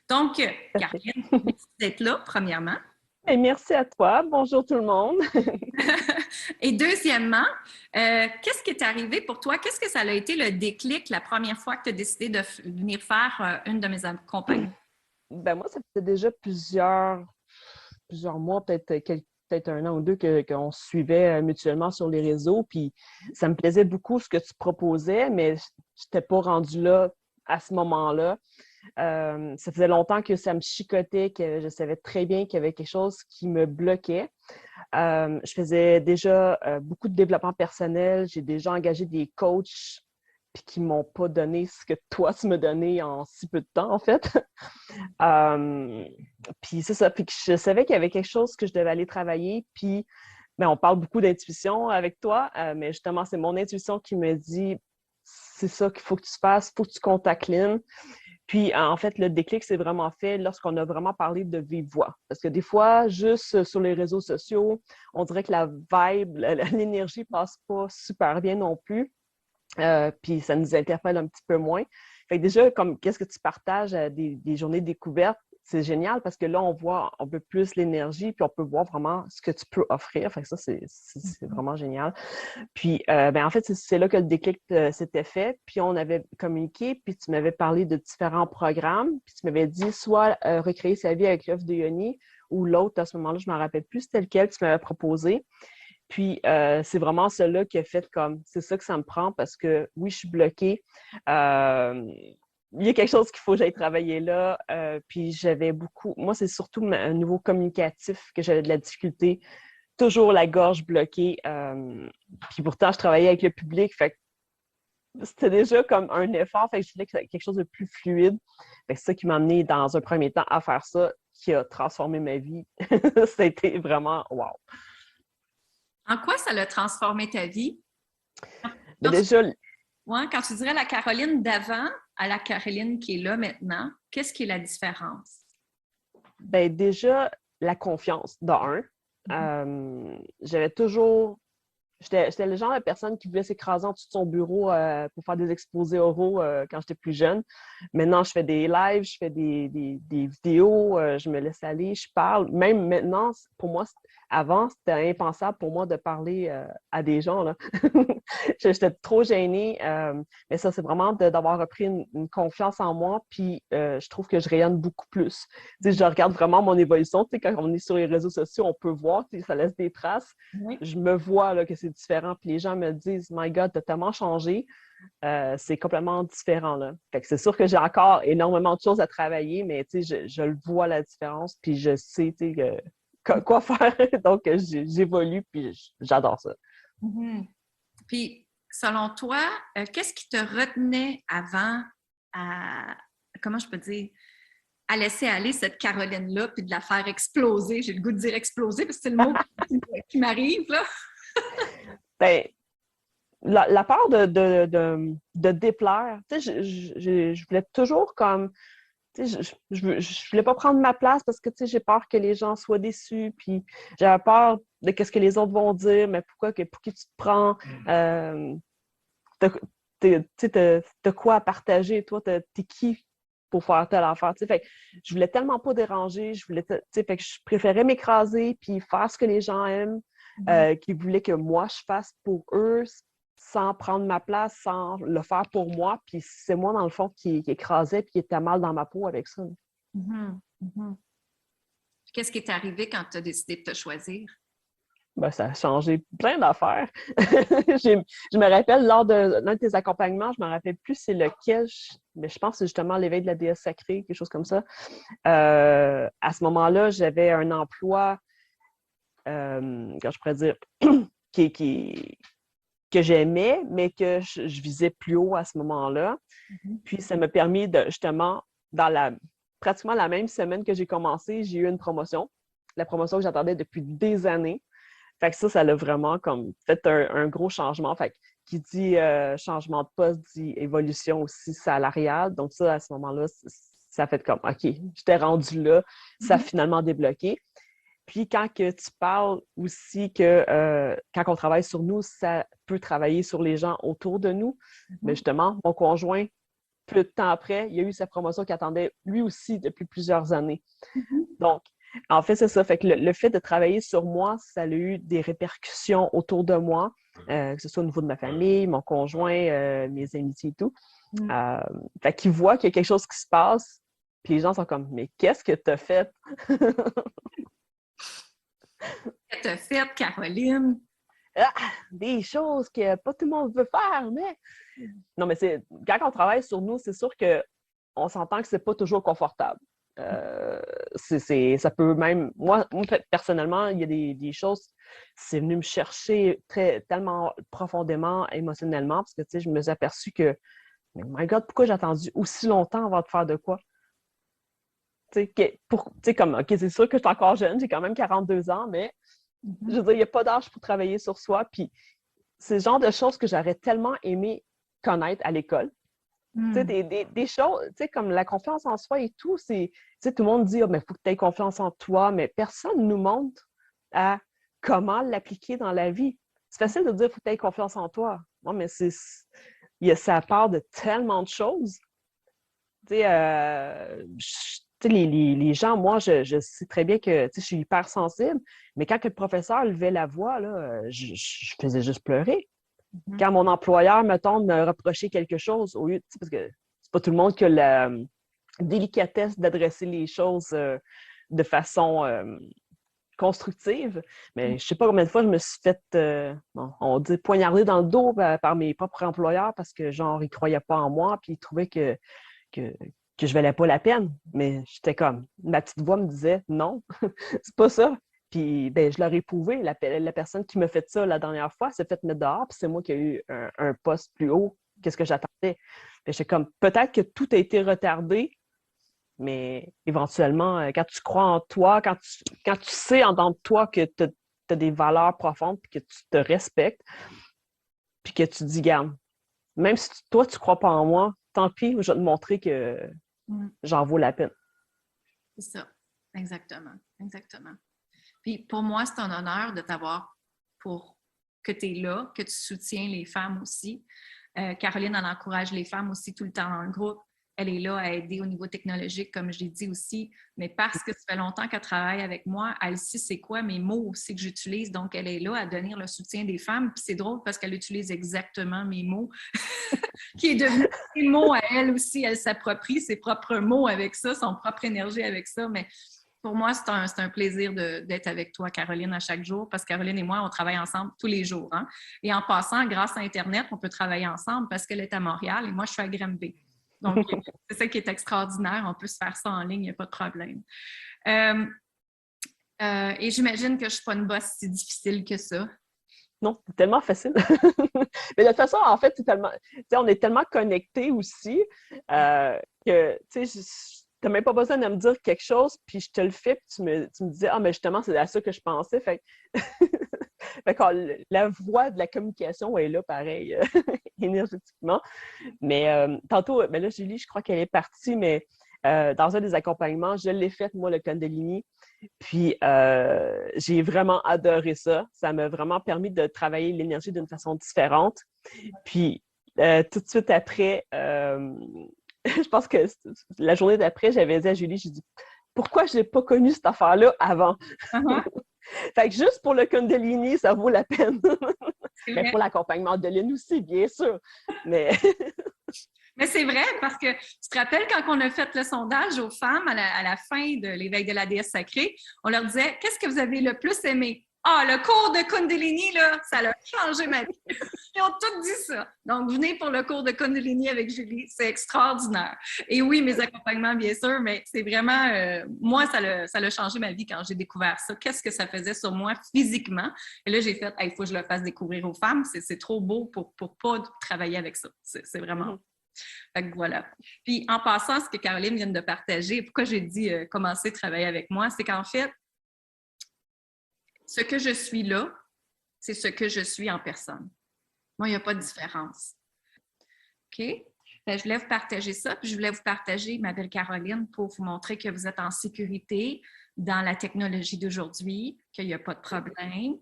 Donc, Parfait. Caroline, merci d'être là, premièrement. Et merci à toi. Bonjour tout le monde. Et deuxièmement, qu'est-ce qui est arrivé pour toi? Qu'est-ce que ça a été le déclic la première fois que tu as décidé de venir faire une de mes accompagnements? Ben moi, ça fait déjà plusieurs mois, peut-être un an ou deux qu'on se suivait mutuellement sur les réseaux. Puis ça me plaisait beaucoup ce que tu proposais, mais je n'étais pas rendue là à ce moment-là. Ça faisait longtemps que ça me chicotait, que je savais très bien qu'il y avait quelque chose qui me bloquait. Je faisais déjà beaucoup de développement personnel. J'ai déjà engagé des coachs puis qui m'ont pas donné ce que toi, tu me donnais en si peu de temps, en fait. Euh, Puis c'est ça. Puis que je savais qu'il y avait quelque chose que je devais aller travailler. Puis on parle beaucoup d'intuition avec toi, mais justement, c'est mon intuition qui me dit c'est ça qu'il faut que tu fasses, il faut que tu contactes Lynn. Puis, en fait, le déclic s'est vraiment fait lorsqu'on a vraiment parlé de vive voix. Parce que des fois, juste sur les réseaux sociaux, on dirait que la vibe, l'énergie passe pas super bien non plus. Puis, ça nous interpelle un petit peu moins. Fait que déjà, comme qu'est-ce que tu partages à des journées découvertes, c'est génial parce que là, on voit un peu plus l'énergie, puis on peut voir vraiment ce que tu peux offrir. Fait que ça, c'est vraiment génial. Puis, en fait, c'est là que le déclic s'était fait. Puis, on avait communiqué, puis tu m'avais parlé de différents programmes. Puis, tu m'avais dit soit recréer sa vie avec l'œuvre de Yoni ou l'autre, à ce moment-là, je ne me rappelle plus c'était lequel que tu m'avais proposé. Puis, c'est vraiment cela qui a fait comme, c'est ça que ça me prend parce que oui, je suis bloquée. Euh, il y a quelque chose qu'il faut que j'aille travailler là. Puis, j'avais beaucoup, moi, c'est surtout un niveau communicatif que j'avais de la difficulté toujours la gorge bloquée. Puis pourtant, je travaillais avec le public, fait que c'était déjà comme un effort, fait que je voulais que quelque chose de plus fluide. Fait que c'est ça qui m'a amené dans un premier temps à faire ça, qui a transformé ma vie. C'était vraiment wow. En quoi ça l'a transformé ta vie? Mais Quand tu, déjà, ouais, quand tu dirais la Caroline d'avant à la Caroline qui est là maintenant, qu'est-ce qui est la différence? déjà, la confiance, de un. J'avais toujours j'étais le genre de personne qui voulait s'écraser en dessous de son bureau pour faire des exposés oraux quand j'étais plus jeune. Maintenant, je fais des lives, je fais des vidéos, je me laisse aller, je parle. Même maintenant, pour moi, avant, c'était impensable pour moi de parler à des gens, là. J'étais trop gênée. Mais ça, c'est vraiment d'avoir repris une confiance en moi. Puis, je trouve que je rayonne beaucoup plus. Tu sais, je regarde vraiment mon évolution. Tu sais, quand on est sur les réseaux sociaux, on peut voir, tu sais, ça laisse des traces. Oui. Je me vois là, que c'est différent. Puis les gens me disent, My God, t'as tellement changé. C'est complètement différent. Là. Fait que c'est sûr que j'ai encore énormément de choses à travailler, mais je le vois la différence. Puis je sais quoi faire. Donc, j'évolue. Puis j'adore ça. Mhm. Puis, selon toi, qu'est-ce qui te retenait avant à, comment je peux dire, à laisser aller cette Caroline-là puis de la faire exploser? J'ai le goût de dire exploser parce que c'est le mot qui m'arrive, là. Ben, la peur de déplaire, tu sais, je voulais toujours comme tu sais, je voulais pas prendre ma place parce que, tu sais, j'ai peur que les gens soient déçus, puis j'avais peur de qu'est-ce que les autres vont dire, mais pour qui tu te prends, t'as, tu sais, t'as quoi à partager, toi, t'es qui pour faire telle affaire, tu sais, fait que je voulais tellement pas déranger, tu sais, fait que je préférais m'écraser, puis faire ce que les gens aiment, qui voulaient que moi, je fasse pour eux, sans prendre ma place, sans le faire pour moi, puis c'est moi, dans le fond, qui écrasait, puis qui était mal dans ma peau avec ça. Mhm. Mhm. Qu'est-ce qui est arrivé quand tu as décidé de te choisir? Ben, ça a changé plein d'affaires. Je me rappelle, lors de l'un de tes accompagnements, je me rappelle plus c'est lequel, mais je pense que c'est justement l'éveil de la déesse sacrée, quelque chose comme ça. À ce moment-là, j'avais un emploi, quand je pourrais dire, qui, qui, que j'aimais, mais que je visais plus haut à ce moment-là. Mhm. Puis ça m'a permis de, justement, dans pratiquement la même semaine que j'ai commencé, j'ai eu une promotion. La promotion que j'attendais depuis des années. Fait que ça l'a vraiment comme fait un gros changement. Fait que qui dit changement de poste dit évolution aussi salariale. Donc ça, à ce moment-là, ça fait comme OK, j'étais rendu là, ça a Mhm. finalement débloqué. Puis quand que tu parles aussi que quand on travaille sur nous, ça peut travailler sur les gens autour de nous. Mais Mhm. justement, mon conjoint peu de temps après, il a eu sa promotion qu'il attendait lui aussi depuis plusieurs années. Mhm. Donc, en fait, c'est ça. Fait que le fait de travailler sur moi, ça a eu des répercussions autour de moi, que ce soit au niveau de ma famille, mon conjoint, mes amitiés et tout. Mm. Fait qu'ils voient qu'il y a quelque chose qui se passe, puis les gens sont comme, mais qu'est-ce que tu as fait? Qu'est-ce que t'as fait, Caroline? Ah, des choses que pas tout le monde veut faire, mais... Non, mais c'est quand on travaille sur nous, c'est sûr qu'on s'entend que c'est pas toujours confortable. Ça peut même... Moi, personnellement, il y a des choses, c'est venu me chercher tellement profondément, émotionnellement, parce que, tu sais, je me suis aperçue que, mais my God, pourquoi j'ai attendu aussi longtemps avant de faire de quoi? Tu sais, comme, OK, c'est sûr que je suis encore jeune, j'ai quand même 42 ans, mais je Mhm. veux dire, il n'y a pas d'âge pour travailler sur soi, puis c'est le genre de choses que j'aurais tellement aimé connaître à l'école. Tu sais, Mm. des choses, tu sais, comme la confiance en soi et tout, c'est, tu sais, tout le monde dit, ah, mais il faut que tu aies confiance en toi, mais personne ne nous montre à comment l'appliquer dans la vie. C'est facile de dire, il faut que tu aies confiance en toi. Non, mais ça part de tellement de choses. Tu sais, tu sais, les gens, moi, je sais très bien que, tu sais, je suis hyper sensible, mais quand que le professeur levait la voix, là, je faisais juste pleurer. Mhm. Quand mon employeur, mettons, me reprochait quelque chose, au lieu, parce que c'est pas tout le monde qui a la délicatesse d'adresser les choses de façon constructive, mais je sais pas combien de fois je me suis fait, bon, on dit poignarder dans le dos par mes propres employeurs parce que, genre, ils croyaient pas en moi, puis ils trouvaient que, que je valais pas la peine. Mais j'étais comme, ma petite voix me disait, non, c'est pas ça. Puis, ben, je leur ai prouvé. La personne qui m'a fait ça la dernière fois s'est fait mettre dehors, puis c'est moi qui ai eu un poste plus haut que ce que j'attendais. J'étais comme, peut-être que tout a été retardé, mais éventuellement, quand tu crois en toi, quand tu sais en dedans de toi que tu as des valeurs profondes, puis que tu te respectes, puis que tu te dis, garde, même si toi, tu crois pas en moi, tant pis, je vais te montrer que Mm. j'en vaux la peine. C'est ça. Exactement. Exactement. Puis pour moi, c'est un honneur de t'avoir pour que tu es là, que tu soutiens les femmes aussi. Caroline, elle encourage les femmes aussi tout le temps dans le groupe. Elle est là à aider au niveau technologique, comme je l'ai dit aussi. Mais parce que ça fait longtemps qu'elle travaille avec moi, elle sait c'est quoi mes mots aussi que j'utilise. Donc, elle est là à donner le soutien des femmes. Puis c'est drôle parce qu'elle utilise exactement mes mots, qui est devenu ses mots à elle aussi. Elle s'approprie ses propres mots avec ça, son propre énergie avec ça. Mais pour moi, c'est un plaisir d'être avec toi, Caroline, à chaque jour, parce que Caroline et moi, on travaille ensemble tous les jours. Hein? Et en passant, grâce à Internet, on peut travailler ensemble parce qu'elle est à Montréal et moi, je suis à Granby. Donc, c'est ça qui est extraordinaire. On peut se faire ça en ligne, il n'y a pas de problème. Euh, et j'imagine que je ne suis pas une boss si difficile que ça. Non, c'est tellement facile. Mais de toute façon, en fait, c'est tellement, tu sais, on est tellement connectés aussi que tu sais, t'as même pas besoin de me dire quelque chose, puis je te le fais, puis tu me disais, ah, mais justement, c'est à ça que je pensais. Fait, fait que la voie de la communication est là, pareil, énergétiquement. Mais tantôt, ben là, Julie, je crois qu'elle est partie, mais dans un des accompagnements, je l'ai fait, moi, le Kundalini. Puis, j'ai vraiment adoré ça. Ça m'a vraiment permis de travailler l'énergie d'une façon différente. Puis, tout de suite après, je pense que la journée d'après, j'avais dit à Julie, j'ai dit, pourquoi je n'ai pas connu cette affaire-là avant? Uh-huh. Fait que juste pour le Kundalini, ça vaut la peine. C'est Mais vrai. pour l'accompagnement de Lynn aussi, bien sûr. Mais Mais c'est vrai parce que tu te rappelles quand on a fait le sondage aux femmes à la fin de l'éveil de la déesse sacrée, on leur disait qu'est-ce que vous avez le plus aimé? Ah, le cours de Kundalini, là, ça a changé ma vie. Ils ont tous dit ça. Donc, venez pour le cours de Kundalini avec Julie, c'est extraordinaire. Et oui, mes accompagnements, bien sûr, mais c'est vraiment, moi, ça a changé ma vie quand j'ai découvert ça. Qu'est-ce que ça faisait sur moi physiquement? Et là, j'ai fait, il faut que je le fasse découvrir aux femmes. C'est trop beau pour pas travailler avec ça. C'est vraiment. Fait que voilà. Puis en passant, ce que Caroline vient de partager, pourquoi j'ai dit commencer à travailler avec moi, c'est qu'en fait, ce que je suis là, c'est ce que je suis en personne. Moi, il n'y a pas de différence. OK? Ben, je voulais vous partager ça, puis je voulais vous partager, ma belle Caroline, pour vous montrer que vous êtes en sécurité dans la technologie d'aujourd'hui, qu'il n'y a pas de problème.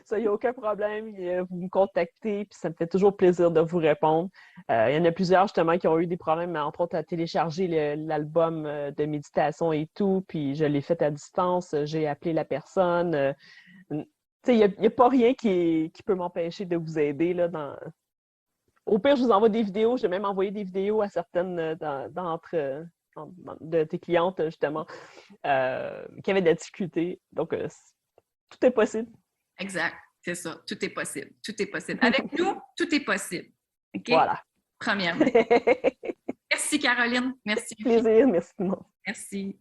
Ça, il n'y a aucun problème. Vous me contactez, puis ça me fait toujours plaisir de vous répondre. Il y en a plusieurs, justement, qui ont eu des problèmes, entre autres, à télécharger l'album de méditation et tout, puis je l'ai fait à distance. J'ai appelé la personne. Il n'y a pas rien qui peut m'empêcher de vous aider, là, Au pire, je vous envoie des vidéos. J'ai même envoyé des vidéos à certaines de tes clientes, justement, qui avaient de la difficulté. Donc, tout est possible. Exact. C'est ça. Tout est possible. Tout est possible. Avec nous, tout est possible. OK? Voilà. Premièrement. Merci, Caroline. Merci. Plaisir. Merci tout le monde. Merci.